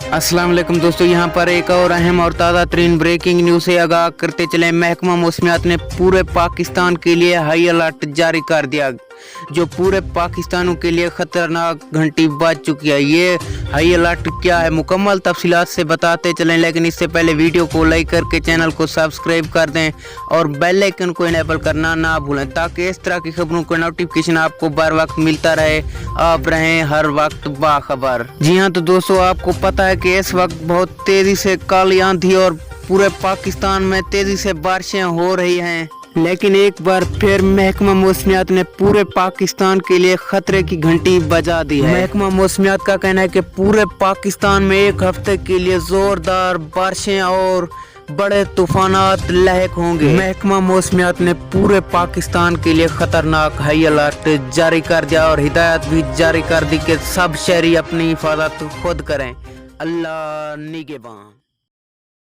अस्सलाम वालेकुम दोस्तों, यहाँ पर एक और अहम और ताज़ा तरीन ब्रेकिंग न्यूज़ से आगाह करते चले। महकमा मौसमियात ने पूरे पाकिस्तान के लिए हाई अलर्ट जारी कर दिया, जो पूरे पाकिस्तानों के लिए खतरनाक घंटी बज चुकी है। ये हाई अलर्ट क्या है, मुकम्मल तफसीलात से बताते चलें, लेकिन इससे पहले वीडियो को लाइक करके चैनल को सब्सक्राइब कर दें और बेल आइकन को इनेबल करना ना भूलें, ताकि इस तरह की खबरों का नोटिफिकेशन आपको बर वक्त मिलता रहे, आप रहें हर वक्त बाखबर। जी हाँ तो दोस्तों, आपको पता है कि इस वक्त बहुत तेज़ी से काली आंधी और पूरे पाकिस्तान में तेज़ी से बारिशें हो रही हैं, लेकिन एक बार फिर महकमा मौसमियात ने पूरे पाकिस्तान के लिए खतरे की घंटी बजा दी है। महकमा मौसमियात का कहना है कि पूरे पाकिस्तान में एक हफ्ते के लिए जोरदार बारिशें और बड़े तूफानात लाहिक होंगे। महकमा मौसमियात ने पूरे पाकिस्तान के लिए खतरनाक हाई अलर्ट जारी कर दिया और हिदायत भी जारी कर दी कि सब शहरी अपनी हिफाजत खुद करें। अल्लाह निगहबान।